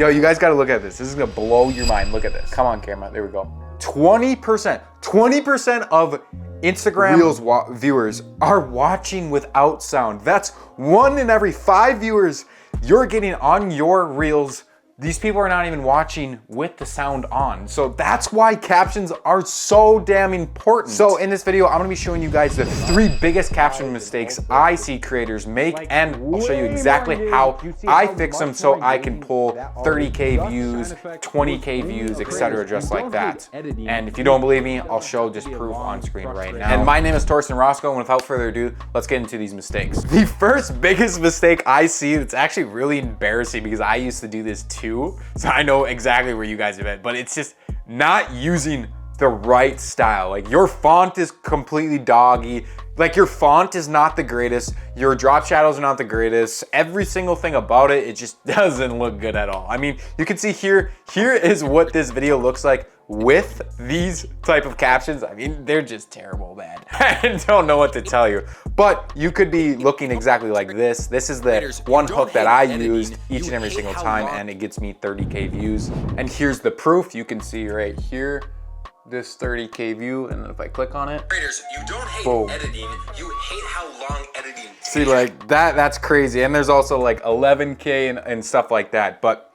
Yo, you guys gotta look at this. This is gonna blow your mind. Look at this. Come on, camera. There we go. 20% of Instagram Reels viewers are watching without sound. That's 1 in every 5 viewers you're getting on your Reels. These people are not even watching with the sound on. So that's why captions are so damn important. So in this video, I'm gonna be showing you guys the 3 biggest caption mistakes I see creators make, and I'll show you exactly how I fix them so I can pull 30K views, 20K views, etc. just like that. And if you don't believe me, I'll show this proof on screen right now. And my name is Torsten Roscoe, and without further ado, let's get into these mistakes. The first biggest mistake I see, it's actually really embarrassing because I used to do this too. So I know exactly where you guys have been, but it's just not using the right style. Like your font is completely doggy. Like your font is not the greatest. Your drop shadows are not the greatest. Every single thing about it, it just doesn't look good at all. I mean, you can see here is what this video looks like with these type of captions. I mean, they're just terrible, man. I don't know what to tell you. But you could be looking exactly like this. This is the one hook that I used each and every single time, and it gets me 30K views. And here's the proof. You can see right here, this 30K view, and then if I click on it, you don't hate editing, you hate how long editing takes. See, like that's crazy. And there's also like 11K and stuff like that. But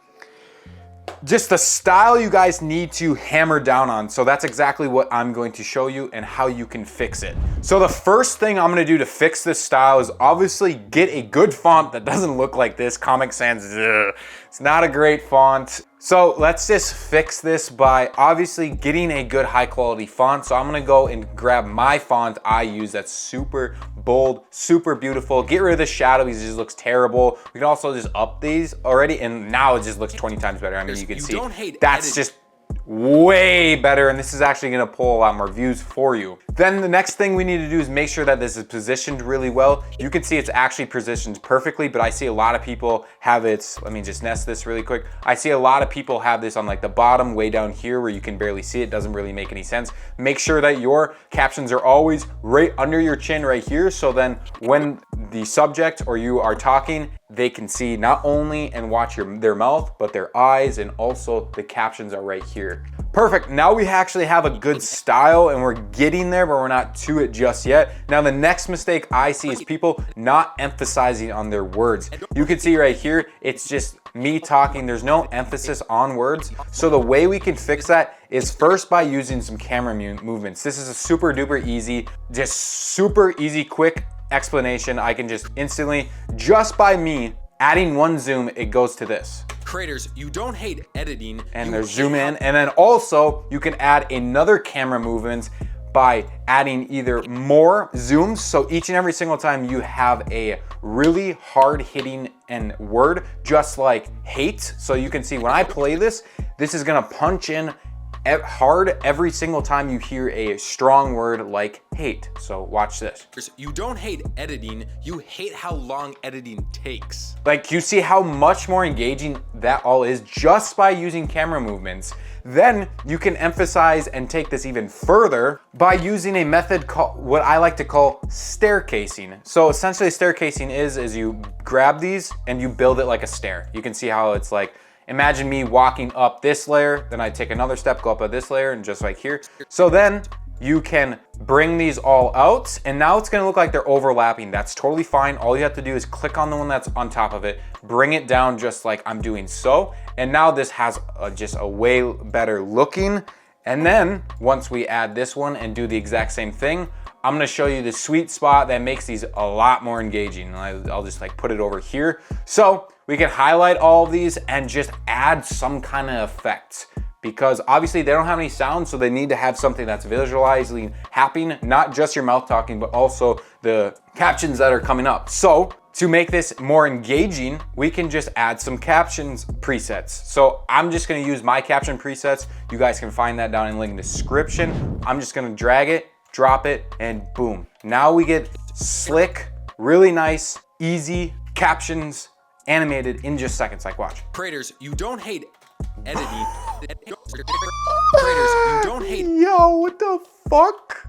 just the style you guys need to hammer down on. So that's exactly what I'm going to show you and how you can fix it. So the first thing I'm gonna do to fix this style is obviously get a good font that doesn't look like this. Comic Sans, it's not a great font. So let's just fix this by obviously getting a good high quality font. So I'm gonna go and grab my font I use that's super bold, super beautiful. Get rid of the shadow because it just looks terrible. We can also just up these already, and now it just looks 20 times better. I mean, you can see that's just way better, and this is actually gonna pull a lot more views for you. Then the next thing we need to do is make sure that this is positioned really well. You can see it's actually positioned perfectly, but I see a lot of people have it, let me just nest this really quick. I see a lot of people have this on like the bottom way down here where you can barely see it. Doesn't really make any sense. Make sure that your captions are always right under your chin right here, so then when the subject or you are talking, they can see not only and watch their mouth, but their eyes, and also the captions are right here. Perfect, now we actually have a good style and we're getting there, but we're not to it just yet. Now the next mistake I see is people not emphasizing on their words. You can see right here, it's just me talking. There's no emphasis on words. So the way we can fix that is first by using some camera movements. This is a super duper easy, just super easy, quick explanation. I can just instantly, just by me adding one zoom, it goes to this. Creators, you don't hate editing. And there's zoom in, and then also you can add another camera movement by adding either more zooms. So each and every single time you have a really hard hitting and word, just like hate. So you can see when I play this, this is gonna punch in hard every single time you hear a strong word like hate. So watch this. You don't hate editing, you hate how long editing takes. Like you see how much more engaging that all is just by using camera movements. Then you can emphasize and take this even further by using a method called, what I like to call staircasing. So essentially staircasing is you grab these and you build it like a stair. You can see how it's like, imagine me walking up this layer, then I take another step, go up this layer, and just like here. So then you can bring these all out, and now it's gonna look like they're overlapping. That's totally fine. All you have to do is click on the one that's on top of it, bring it down just like I'm doing so, and now this has just a way better looking. And then once we add this one and do the exact same thing, I'm gonna show you the sweet spot that makes these a lot more engaging. I'll just like put it over here. So we can highlight all of these and just add some kind of effect, because obviously they don't have any sound, so they need to have something that's visualizing happening, not just your mouth talking, but also the captions that are coming up. So to make this more engaging, we can just add some captions presets. So I'm just gonna use my caption presets. You guys can find that down in the link in the description. I'm just gonna drag it, drop it, and boom. Now we get slick, really nice, easy captions animated in just seconds. Like watch. Creators, you don't hate editing. Creators, you don't hate. Yo, what the fuck?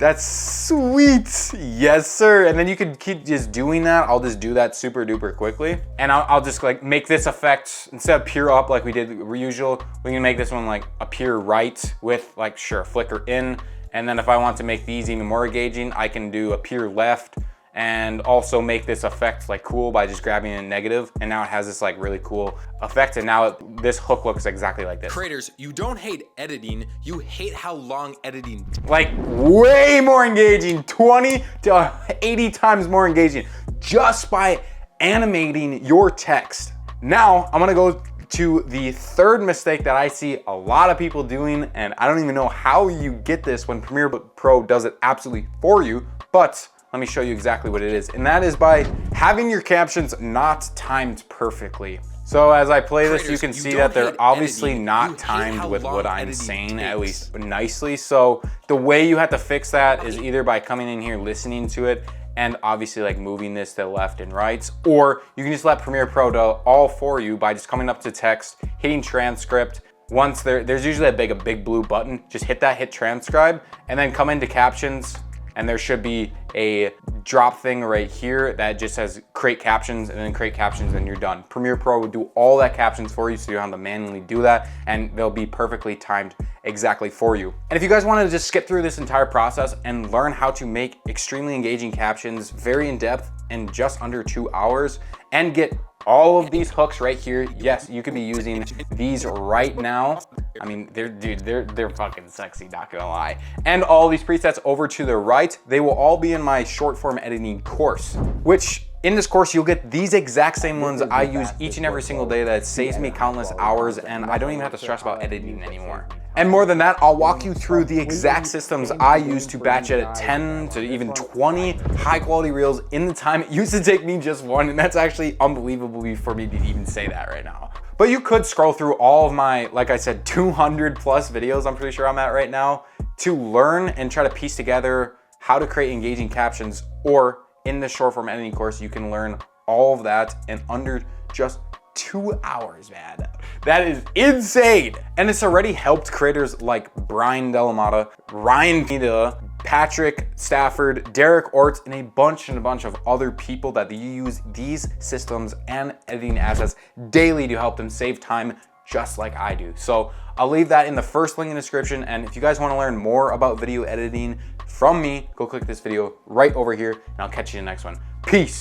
That's sweet. Yes, sir. And then you could keep just doing that. I'll just do that super duper quickly. And I'll just like make this effect, instead of pure up like we did usual, we can make this one like appear right with like, sure, flicker in. And then if I want to make these even more engaging, I can do appear left and also make this effect like cool by just grabbing a negative. And now it has this like really cool effect. And now this hook looks exactly like this. Creators, you don't hate editing, you hate how long editing Like way more engaging, 20 to 80 times more engaging just by animating your text. Now I'm gonna go to the third mistake that I see a lot of people doing, and I don't even know how you get this when Premiere Pro does it absolutely for you, but let me show you exactly what it is. And that is by having your captions not timed perfectly. So as I play this, you can see that they're obviously not timed with what I'm saying, at least nicely. So the way you have to fix that is either by coming in here, listening to it, and obviously like moving this to left and right, or you can just let Premiere Pro do all for you by just coming up to text, hitting transcript. Once there's usually a big blue button, just hit that, hit transcribe, and then come into captions, and there should be a drop thing right here that just says create captions, and then create captions and you're done. Premiere Pro will do all that captions for you, so you don't have to manually do that, and they'll be perfectly timed exactly for you. And if you guys wanted to just skip through this entire process and learn how to make extremely engaging captions very in depth in just under 2 hours and get all of these hooks right here, yes, you could be using these right now. I mean, they're fucking sexy, not gonna lie. And all these presets over to the right, they will all be in my short form editing course, which in this course, you'll get these exact same ones I use each and every single day that saves me countless hours, and I don't even have to stress about editing anymore. And more than that, I'll walk you through the exact systems I use to batch edit 10 to even 20 high quality reels in the time it used to take me just one, and that's actually unbelievable for me to even say that right now. But you could scroll through all of my, like I said, 200 plus videos, I'm pretty sure I'm at right now, to learn and try to piece together how to create engaging captions, or in the short form editing course, you can learn all of that in under just 2 hours, man. That is insane. And it's already helped creators like Brian Delamata, Ryan Pita, Patrick Stafford, Derek Orts, and a bunch of other people that use these systems and editing assets daily to help them save time just like I do. So I'll leave that in the first link in the description. And if you guys want to learn more about video editing from me, go click this video right over here, and I'll catch you in the next one. Peace.